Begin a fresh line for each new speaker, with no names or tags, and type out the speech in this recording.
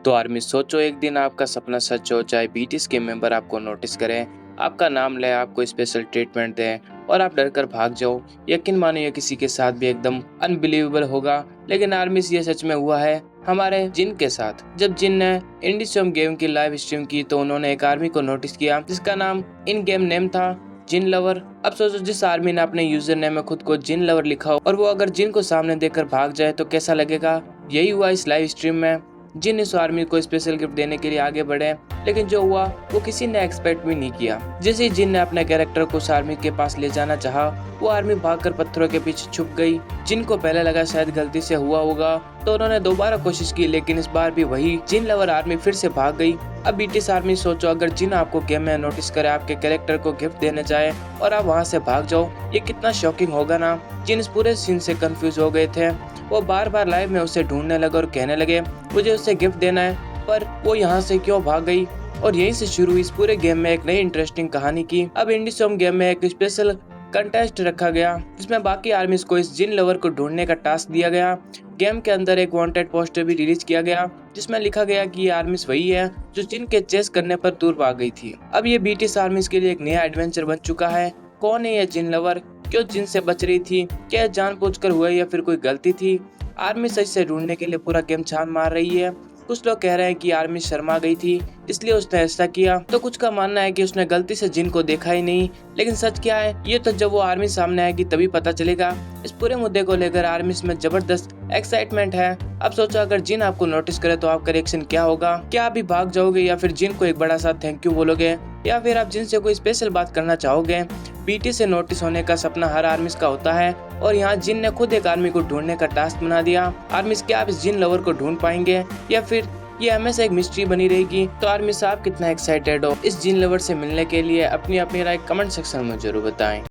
तो आर्मी सोचो एक दिन आपका सपना सच हो जाए, बीटीएस के मेंबर आपको नोटिस करें, आपका नाम ले, आपको स्पेशल ट्रीटमेंट दें और आप डर कर भाग जाओ। यकीन मानो ये किसी के साथ भी एकदम अनबिलीवेबल होगा, लेकिन आर्मी से ये सच में हुआ है हमारे जिन के साथ। जब जिन ने इंडिसम गेम की लाइव स्ट्रीम की तो उन्होंने एक आर्मी को नोटिस किया जिसका नाम इन गेम नेम था जिन लवर। अब सोचो जिस आर्मी ने अपने यूजर नेम में खुद को जिन लवर लिखा हो और वो अगर जिन को सामने देखकर भाग जाए तो कैसा लगेगा। यही हुआ इस लाइव स्ट्रीम में। जिन इस आर्मी को स्पेशल गिफ्ट देने के लिए आगे बढ़े, लेकिन जो हुआ वो किसी ने एक्सपेक्ट भी नहीं किया। जैसे ही जिन ने अपने कैरेक्टर को उस आर्मी के पास ले जाना चाहा, वो आर्मी भागकर पत्थरों के पीछे छुप गई। जिन को पहले लगा शायद गलती से हुआ होगा तो उन्होंने दोबारा कोशिश की, लेकिन इस बार भी वही जिन लवर आर्मी फिर से भाग गई। अब बीटीएस आर्मी सोचो अगर जिन आपको गेम में नोटिस करे, आपके कैरेक्टर को गिफ्ट देने जाए और आप वहां से भाग जाओ, ये कितना शॉकिंग होगा ना। जिन इस पूरे सीन से कंफ्यूज हो गए थे। वो बार बार लाइव में उसे ढूंढने लगे और कहने लगे मुझे उसे गिफ्ट देना है, पर वो यहाँ से क्यों भाग गई। और यहीं से शुरू हुई इस पूरे गेम में एक नई इंटरेस्टिंग कहानी की। अब इंडिसोम गेम में एक स्पेशल कंटेस्ट रखा गया जिसमें बाकी आर्मीज को इस जिन लवर को ढूंढने का टास्क दिया गया। गेम के अंदर एक वांटेड पोस्टर भी रिलीज किया गया जिसमें लिखा गया कि ये आर्मीज वही है जो जिन के चेस करने पर दूर भाग गई थी। अब ये बीटीएस आर्मीज के लिए एक नया एडवेंचर बन चुका है। कौन है ये जिन लवर, क्यों जिन से बच रही थी, क्या जानबूझकर हुआ या फिर कोई गलती थी। आर्मी सच से ढूंढने के लिए पूरा गेम छान मार रही है। कुछ लोग कह रहे हैं कि आर्मी शर्मा गई थी इसलिए उसने ऐसा किया, तो कुछ का मानना है कि उसने गलती से जिन को देखा ही नहीं। लेकिन सच क्या है ये तो जब वो आर्मी सामने आएगी तभी पता चलेगा। इस पूरे मुद्दे को लेकर आर्मी में जबरदस्त एक्साइटमेंट है। अब सोचो अगर जिन आपको नोटिस करे तो आपका रिएक्शन क्या होगा। क्या आप भी भाग जाओगे या फिर जिन को एक बड़ा सा थैंक यू बोलोगे, या फिर आप जिन से कोई स्पेशल बात करना चाहोगे। बीटी से नोटिस होने का सपना हर आर्मी का होता है और यहाँ जिन ने खुद एक आर्मी को ढूंढने का टास्क बना दिया। आर्मी क्या आप इस जिन लवर को ढूंढ पाएंगे या फिर ये हमेशा एक मिस्ट्री बनी रहेगी। तो आर्मी साहब कितना एक्साइटेड हो इस जिन लवर से मिलने के लिए, अपनी अपनी राय कमेंट सेक्शन में जरूर बताएं।